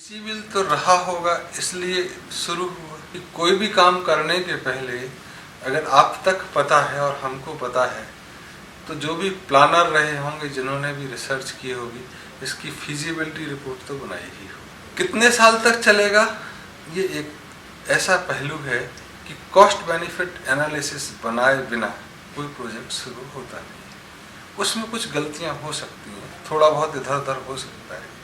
Feasible तो रहा होगा, इसलिए शुरू हुआ कि कोई भी काम करने के पहले अगर आप तक पता है और हमको पता है तो जो भी प्लानर रहे होंगे, जिन्होंने भी रिसर्च की होगी, इसकी फिजिबिलिटी रिपोर्ट तो बनाई ही होगी। कितने साल तक चलेगा, ये एक ऐसा पहलू है कि कॉस्ट बेनिफिट एनालिसिस बनाए बिना कोई प्रोजेक्ट शुरू होता नहीं है। उसमें कुछ गलतियां हो सकती हैं, थोड़ा बहुत इधर उधर हो सकता है,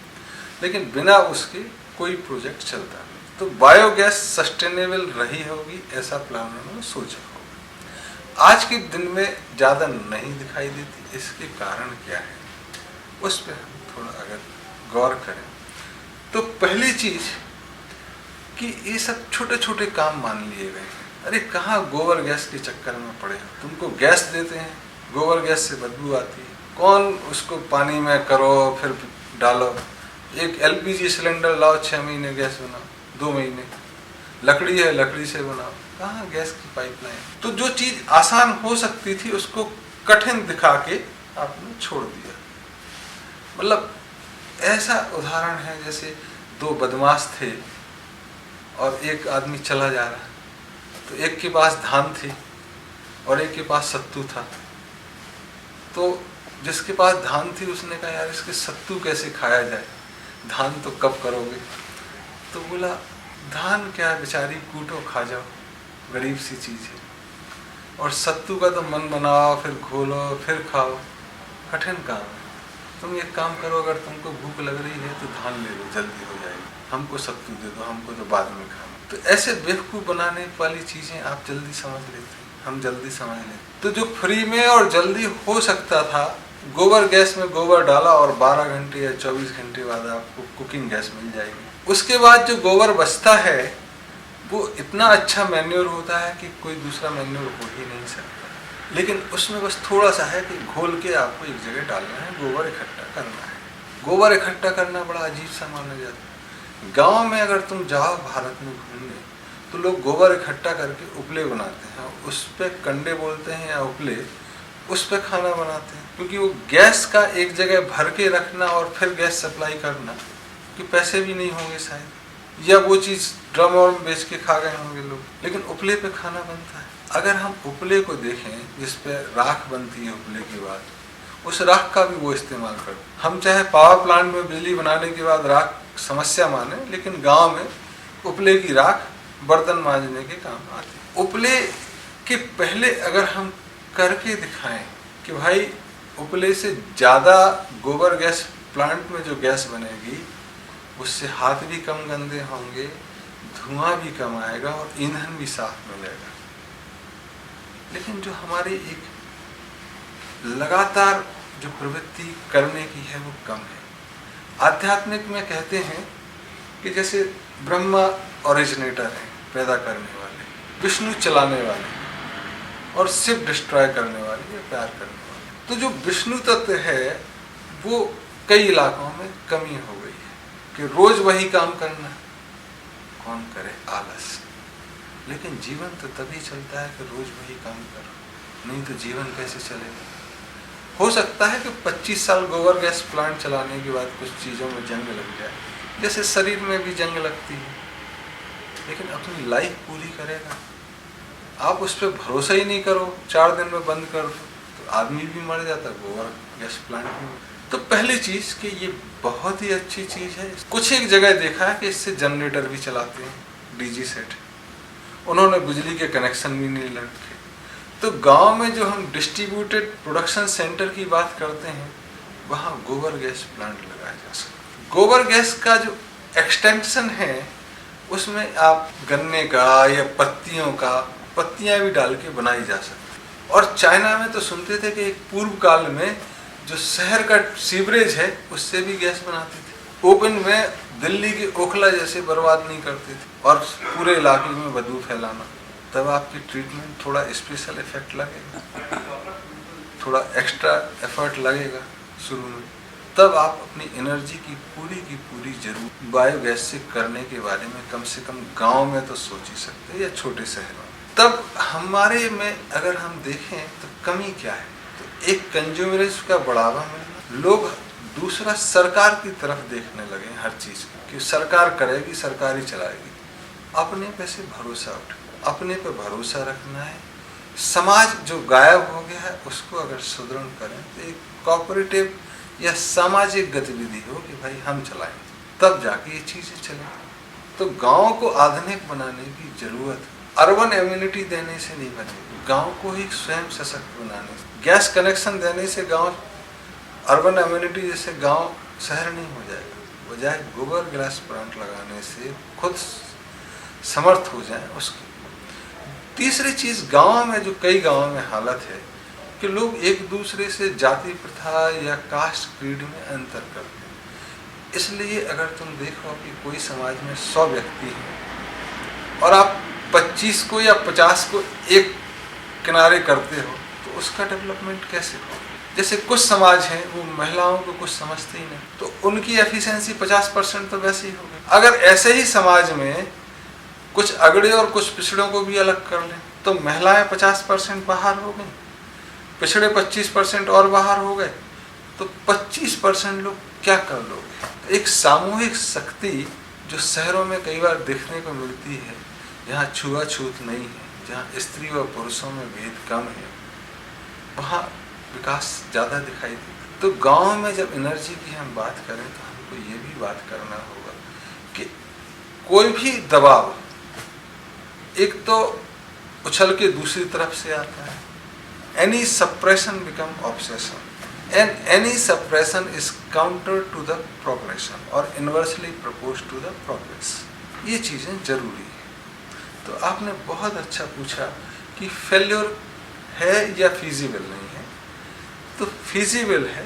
लेकिन बिना उसके कोई प्रोजेक्ट चलता नहीं। तो बायोगैस सस्टेनेबल रही होगी, ऐसा प्लानर ने सोचा होगा। आज के दिन में ज़्यादा नहीं दिखाई देती, इसके कारण क्या है उस पर हम थोड़ा अगर गौर करें तो पहली चीज़ कि ये सब छोटे छोटे काम मान लिए गए हैं। अरे कहाँ गोबर गैस के चक्कर में पड़े हो, तुमको गैस देते हैं, गोबर गैस से बदबू आती है, कौन उसको पानी में करो फिर डालो। एक एलपीजी सिलेंडर लाओ, 6 महीने गैस बनाओ, 2 महीने लकड़ी है, लकड़ी से बनाओ, कहाँ गैस की पाइपलाइन। तो जो चीज़ आसान हो सकती थी उसको कठिन दिखा के आपने छोड़ दिया। मतलब ऐसा उदाहरण है जैसे 2 बदमाश थे और एक आदमी चला जा रहा, तो एक के पास धान थी और एक के पास सत्तू था। तो जिसके पास धान थी उसने कहा यार इसके सत्तू कैसे खाया जाए, धान तो कब करोगे। तो बोला धान क्या बेचारी, कूटो खा जाओ, गरीब सी चीज़ है, और सत्तू का तो मन बनाओ फिर घोलो फिर खाओ, कठिन काम है। तुम एक काम करो, अगर तुमको भूख लग रही है तो धान ले लो, जल्दी हो जाएगी, हमको सत्तू दे दो, हमको तो बाद में खाना। तो ऐसे बेवकूफ़ बनाने वाली चीज़ें आप जल्दी समझ लेते हैं, हम जल्दी समझ लेते। तो जो फ्री में और जल्दी हो सकता था, गोबर गैस में गोबर डाला और 12 घंटे या 24 घंटे बाद आपको कुकिंग गैस मिल जाएगी। उसके बाद जो गोबर बचता है वो इतना अच्छा मैन्योर होता है कि कोई दूसरा मैन्योर हो ही नहीं सकता। लेकिन उसमें बस थोड़ा सा है कि घोल के आपको एक जगह डालना है, गोबर इकट्ठा करना है। गोबर इकट्ठा करना बड़ा अजीब सा माना जाता है। गाँव में अगर तुम जाओ भारत में घूमने तो लोग गोबर इकट्ठा करके उपले बनाते हैं, उस पर कंडे बोलते हैं या उपले, उस पर खाना बनाते हैं। क्योंकि वो गैस का एक जगह भर के रखना और फिर गैस सप्लाई करना, कि पैसे भी नहीं होंगे शायद, या वो चीज़ ड्रम और बेच के खा गए होंगे लोग, लेकिन उपले पे खाना बनता है। अगर हम उपले को देखें जिस पे राख बनती है उपले के बाद, उस राख का भी वो इस्तेमाल करते। हम चाहे पावर प्लांट में बिजली बनाने के बाद राख समस्या माने, लेकिन गाँव में उपले की राख बर्तन मांजने के काम आती है। उपले के पहले अगर हम करके दिखाएं कि भाई उपले से ज़्यादा गोबर गैस प्लांट में जो गैस बनेगी उससे हाथ भी कम गंदे होंगे, धुआं भी कम आएगा और ईंधन भी साफ मिलेगा। लेकिन जो हमारी एक लगातार जो प्रवृत्ति करने की है वो कम है। आध्यात्मिक में कहते हैं कि जैसे ब्रह्मा ओरिजिनेटर है, पैदा करने वाले, विष्णु चलाने वाले, और शिव डिस्ट्रॉय करने वाले या प्यार करने वाले। तो जो विष्णु तत्व है वो कई इलाकों में कमी हो गई है कि रोज वही काम करना, कौन करे, आलस। लेकिन जीवन तो तभी चलता है कि रोज वही काम करो, नहीं तो जीवन कैसे चलेगा। हो सकता है कि 25 साल गोबर गैस प्लांट चलाने के बाद कुछ चीज़ों में जंग लग जाए, जैसे शरीर में भी जंग लगती है, लेकिन अपनी लाइफ पूरी करेगा। आप उस पर भरोसा ही नहीं करो, 4 दिन में बंद कर दो, तो आदमी भी मर जाता, गोबर गैस प्लांट में। तो पहली चीज़ कि ये बहुत ही अच्छी चीज़ है। कुछ एक जगह देखा है कि इससे जनरेटर भी चलाते हैं, डीजी सेट, उन्होंने बिजली के कनेक्शन भी नहीं रखे। तो गांव में जो हम डिस्ट्रीब्यूटेड प्रोडक्शन सेंटर की बात करते हैं, वहाँ गोबर गैस प्लांट लगाया जा सकता। गोबर गैस का जो एक्सटेंशन है उसमें आप गन्ने का या पत्तियां भी डाल के बनाई जा सकती। और चाइना में तो सुनते थे कि एक पूर्व काल में जो शहर का सीवरेज है उससे भी गैस बनाते थे। ओपन में दिल्ली के ओखला जैसे बर्बाद नहीं करते थे और पूरे इलाके में बदबू फैलाना। तब आपकी ट्रीटमेंट थोड़ा स्पेशल इफेक्ट लगेगा, थोड़ा एक्स्ट्रा एफर्ट लगेगा शुरू में, तब आप अपनी एनर्जी की पूरी जरूरत बायोगैस से करने के बारे में कम से कम गांव में तो सोच ही सकते हैं या छोटे शहरों में। तब हमारे में अगर हम देखें तो कमी क्या है, तो एक कंज्यूमरिज्म का बढ़ावा मिलना, लोग दूसरा सरकार की तरफ देखने लगे हर चीज़ कि सरकार करेगी, सरकार ही चलाएगी। अपने पे से भरोसा उठ, अपने पे भरोसा रखना है। समाज जो गायब हो गया है उसको अगर सुदृढ़ करें तो एक कोऑपरेटिव या सामाजिक गतिविधि हो कि भाई हम चलाएं, तब जाके ये चीजें चलें। तो गांव को आधुनिक बनाने की जरूरत अर्बन इम्यूनिटी देने से नहीं बनेगी, गांव को ही स्वयं सशक्त बनाने से। गैस कनेक्शन देने से गांव अर्बन इम्यूनिटी जैसे गांव शहर नहीं हो जाएगा, बजाय गोबर गैस प्लांट लगाने से खुद समर्थ हो जाए उसकी। तीसरी चीज, गांव में जो कई गांवों में हालत है कि लोग एक दूसरे से जाति प्रथा या कास्ट क्रीड में अंतर करते हैं। इसलिए अगर तुम देखो कि कोई समाज में 100 व्यक्ति हैं और आप 25 को या 50 को एक किनारे करते हो तो उसका डेवलपमेंट कैसे हो? जैसे कुछ समाज हैं वो महिलाओं को कुछ समझते ही नहीं, तो उनकी एफिशिएंसी 50% तो वैसे ही हो गई। अगर ऐसे ही समाज में कुछ अगड़े और कुछ पिछड़ों को भी अलग कर लें तो महिलाएं 50% बाहर हो गई, पिछड़े 25% और बाहर हो गए, तो 25% लोग क्या कर लोगे? तो एक सामूहिक शक्ति जो शहरों में कई बार देखने को मिलती है, जहाँ छुआछूत नहीं है, जहाँ स्त्री व पुरुषों में भेद कम है, वहाँ विकास ज़्यादा दिखाई देता। तो गांव में जब एनर्जी की हम बात करें तो हमको ये भी बात करना होगा कि कोई भी दबाव एक तो उछल के दूसरी तरफ से आता है। Any suppression become obsession and any suppression is counter to the progression और inversely propose to the progress. ये चीज़ें जरूरी है। तो आपने बहुत अच्छा पूछा कि फेल्योर है या फीजिबल नहीं है। तो फीजिबल है,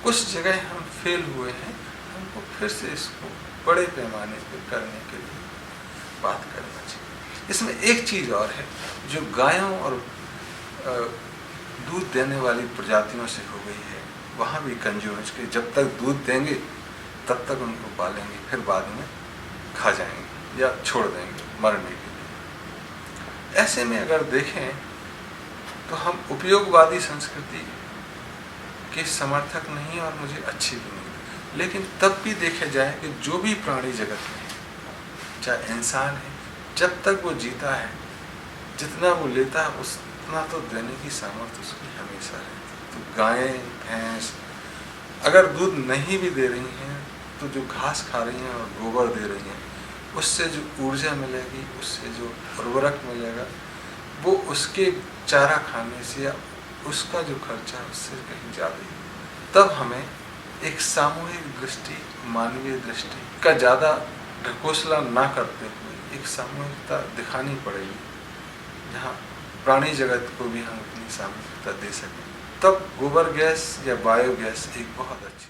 कुछ जगह हम फेल हुए हैं, हमको फिर से इसको बड़े पैमाने पर करने के लिए बात करना चाहिए। इसमें एक चीज़ और है जो गायों और दूध देने वाली प्रजातियों से हो गई है, वहाँ भी कंज्यूमर्स के जब तक दूध देंगे तब तक उनको पालेंगे, फिर बाद में खा जाएंगे या छोड़ देंगे मरने के लिए। ऐसे में अगर देखें तो हम उपयोगवादी संस्कृति के समर्थक नहीं और मुझे अच्छी भी नहीं, लेकिन तब भी देखे जाए कि जो भी प्राणी जगत में है, चाहे इंसान है, जब तक वो जीता है जितना वो लेता है उतना तो देने की सामर्थ्य उसकी हमेशा रहती है। तो गायें भैंस अगर दूध नहीं भी दे रही हैं तो जो घास खा रही हैं और गोबर दे रही हैं, उससे जो ऊर्जा मिलेगी, उससे जो उर्वरक मिलेगा, वो उसके चारा खाने से या उसका जो खर्चा है उससे कहीं ज़्यादा ही। तब हमें एक सामूहिक दृष्टि, मानवीय दृष्टि का ज़्यादा ढकोसला ना करते हुए एक सामूहिकता दिखानी पड़ेगी, जहाँ प्राणी जगत को भी हम अपनी सामूहिकता दे सकें। तब गोबर गैस या बायोगैस एक बहुत अच्छी